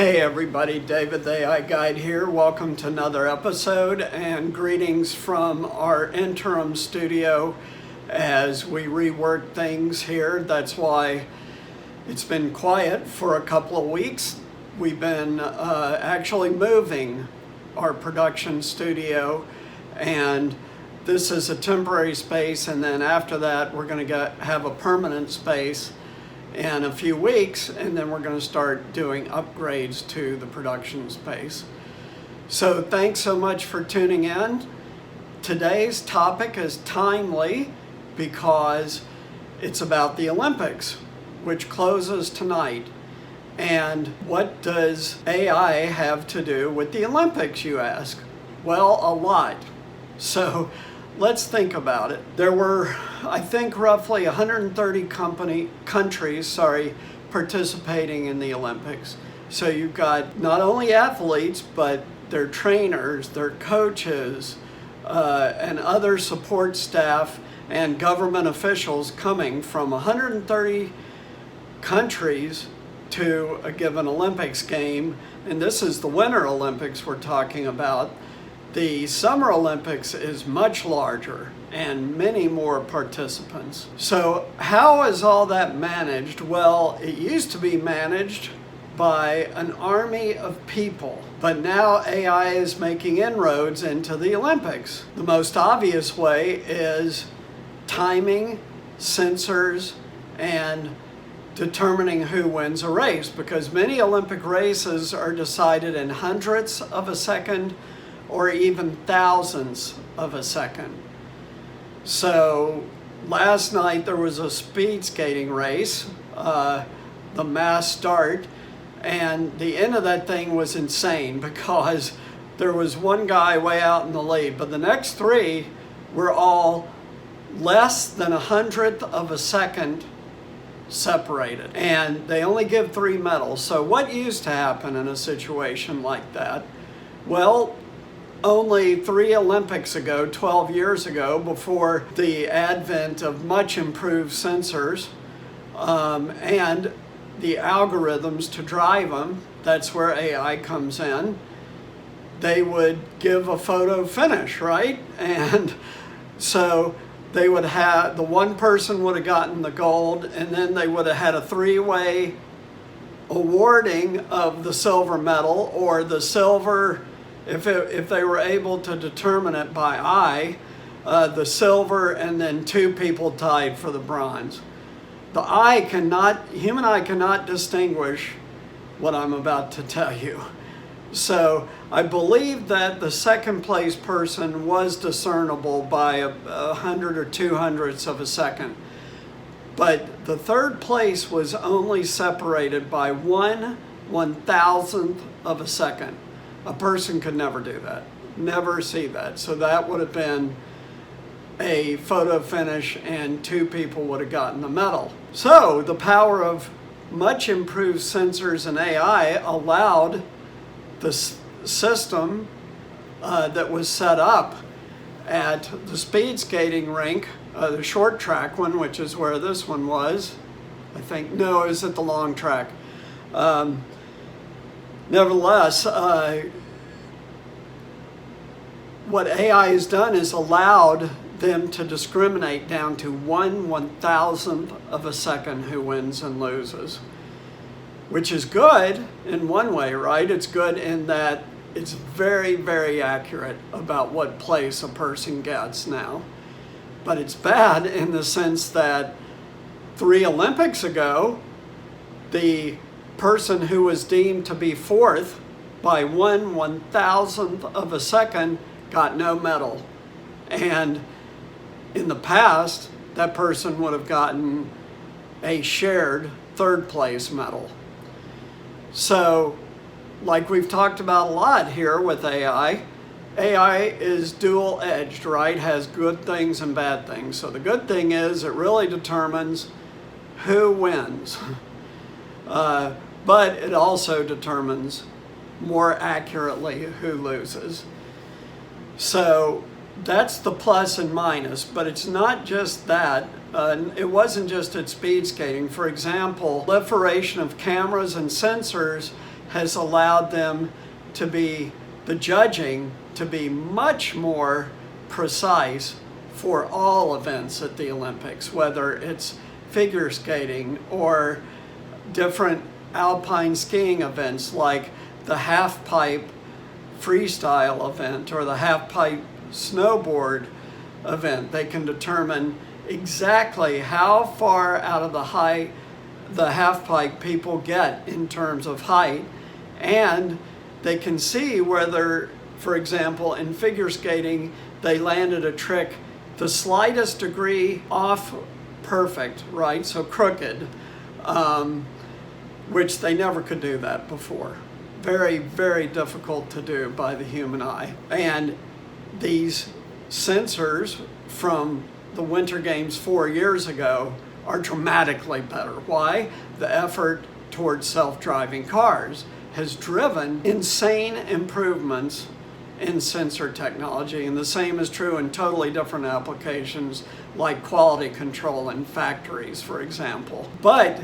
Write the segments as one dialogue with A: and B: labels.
A: Hey everybody, David the AI Guide here. Welcome to another episode and greetings from our interim studio as we rework things here. That's why it's been quiet for a couple of weeks. We've been actually moving our production studio, and this is a temporary space, and then after that we're going to have a permanent space in a few weeks, and then we're going to start doing upgrades to the production space. So thanks so much for tuning in. Today's topic is timely because it's about the Olympics, which closes tonight. And what does AI have to do with the Olympics, you ask? Well, a lot. So let's think about it. There were, I think, roughly 130 countries participating in the Olympics. So you've got not only athletes, but their trainers, their coaches, and other support staff and government officials coming from 130 countries to a given Olympics game. And this is the Winter Olympics we're talking about. The Summer Olympics is much larger and many more participants. So how is all that managed? Well, it used to be managed by an army of people, but now AI is making inroads into the Olympics. The most obvious way is timing, censors, and determining who wins a race, because many Olympic races are decided in hundredths of a second or even thousands of a second. So last night there was a speed skating race, the mass start, and the end of that thing was insane because there was one guy way out in the lead, but the next three were all less than 100th of a second separated, and they only give 3 medals. So what used to happen in a situation like that? Well, only 3 Olympics ago, 12 years ago, before the advent of much improved sensors and the algorithms to drive them, that's where AI comes in, they would give a photo finish, right? And so they would have, the one person would have gotten the gold, and then they would have had a 3-way awarding of the silver medal, or the silver, if they were able to determine it by eye, the silver, and then 2 people tied for the bronze. Human eye cannot distinguish what I'm about to tell you. So I believe that the second place person was discernible by 100 or 200ths of a second. But the third place was only separated by 1/1000th of a second. A person could never do that, never see that. So that would have been a photo finish, and 2 people would have gotten the medal. So the power of much improved sensors and AI allowed the system that was set up at the speed skating rink, the short track one, which is where this one was. I think, no, it was at the long track. Nevertheless, what AI has done is allowed them to discriminate down to 1/1000th of a second who wins and loses, which is good in one way, right? It's good in that it's very, very accurate about what place a person gets now. But it's bad in the sense that 3 Olympics ago, the person who was deemed to be 4th by 1/1000th of a second got no medal. And in the past, that person would have gotten a shared 3rd place medal. So, like we've talked about a lot here with AI, AI is dual-edged, right? Has good things and bad things. So the good thing is it really determines who wins. But it also determines more accurately who loses. So that's the plus and minus, but it's not just that. It wasn't just at speed skating. For example, proliferation of cameras and sensors has allowed them to be, the judging to be much more precise for all events at the Olympics, whether it's figure skating or different alpine skiing events like the half pipe freestyle event or the half pipe snowboard event. They can determine exactly how far out of the half pipe people get in terms of height, and they can see whether, for example, in figure skating, they landed a trick the slightest degree off perfect, right? So crooked, which they never could do that before. Very, very difficult to do by the human eye. And these sensors from the Winter Games 4 years ago are dramatically better. Why? The effort towards self-driving cars has driven insane improvements in sensor technology, and the same is true in totally different applications like quality control in factories, for example. But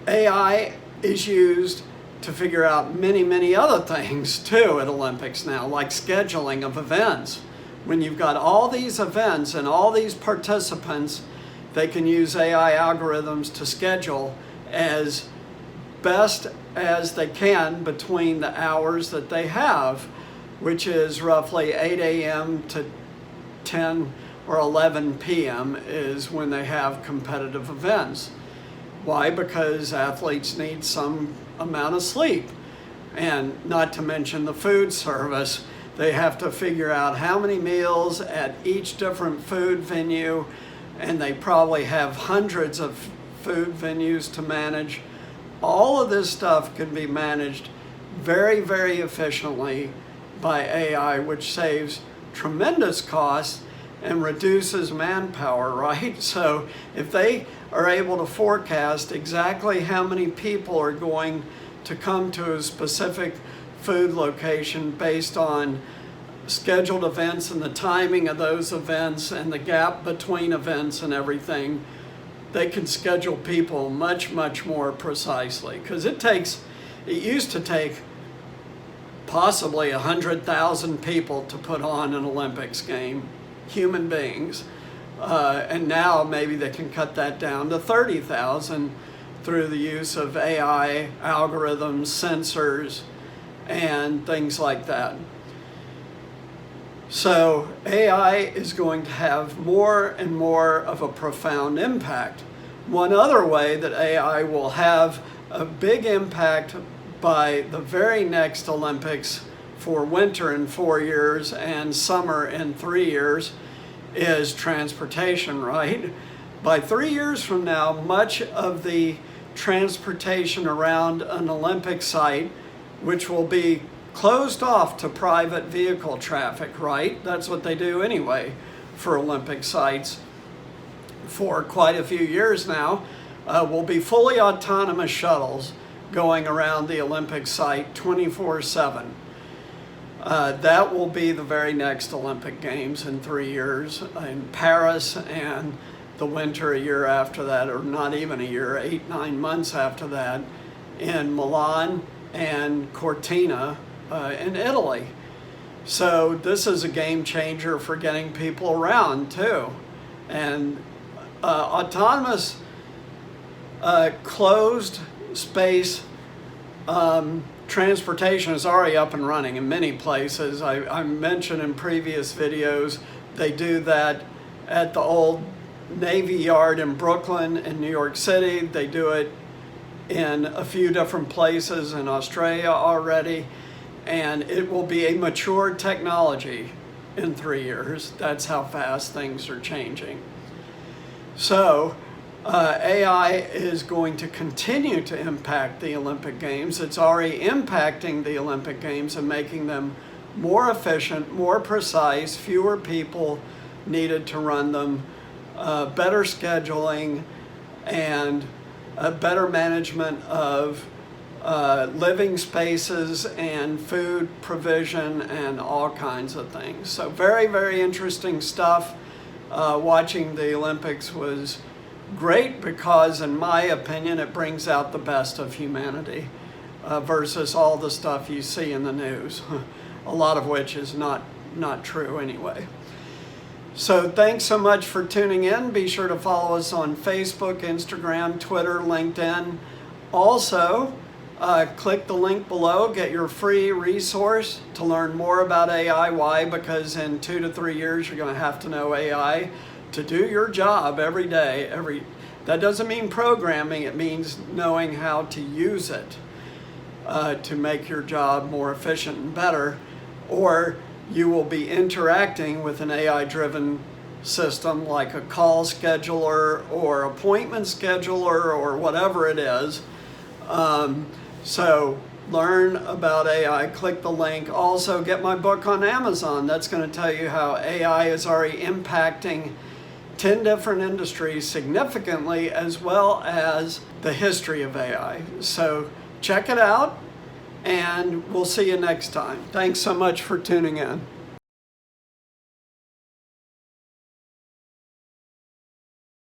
A: AI is used to figure out many, many other things too at Olympics now, like scheduling of events. When you've got all these events and all these participants, they can use AI algorithms to schedule as best as they can between the hours that they have, which is roughly 8 a.m. to 10 or 11 p.m. is when they have competitive events. Why? Because athletes need some amount of sleep, and not to mention the food service. They have to figure out how many meals at each different food venue, and they probably have hundreds of food venues to manage. All of this stuff can be managed very, very efficiently by AI, which saves tremendous costs and reduces manpower, right? So if they are able to forecast exactly how many people are going to come to a specific food location based on scheduled events and the timing of those events and the gap between events and everything, they can schedule people much, much more precisely. Because it used to take possibly 100,000 people to put on an Olympics game, human beings. And now maybe they can cut that down to 30,000 through the use of AI algorithms, sensors, and things like that. So AI is going to have more and more of a profound impact. One other way that AI will have a big impact by the very next Olympics for winter in 4 years and summer in 3 years is transportation, right? By 3 years from now, much of the transportation around an Olympic site, which will be closed off to private vehicle traffic, right? That's what they do anyway for Olympic sites for quite a few years now, will be fully autonomous shuttles going around the Olympic site 24/7. That will be the very next Olympic Games in 3 years in Paris, and the winter a year after that, or not even a year, 8-9 months after that, in Milan and Cortina in Italy. So this is a game changer for getting people around too. And autonomous closed space transportation is already up and running in many places. I mentioned in previous videos, they do that at the old Navy Yard in Brooklyn in New York City. They do it in a few different places in Australia already, and it will be a mature technology in 3 years. That's how fast things are changing. So AI is going to continue to impact the Olympic Games. It's already impacting the Olympic Games and making them more efficient, more precise, fewer people needed to run them, better scheduling, and a better management of living spaces and food provision and all kinds of things. So very, very interesting stuff. Watching the Olympics was great because, in my opinion, it brings out the best of humanity. versus all the stuff you see in the news, a lot of which is not true anyway. So thanks so much for tuning in. Be sure to follow us on Facebook, Instagram, Twitter, LinkedIn. Also, click the link below, get your free resource to learn more about AI. Why? Because in 2 to 3 years, you're going to have to know AI to do your job every day. That doesn't mean programming, it means knowing how to use it to make your job more efficient and better, or you will be interacting with an AI-driven system like a call scheduler or appointment scheduler or whatever it is. So learn about AI, click the link. Also get my book on Amazon. That's going to tell you how AI is already impacting 10 different industries significantly, as well as the history of AI. So check it out, and we'll see you next time. Thanks so much for tuning in.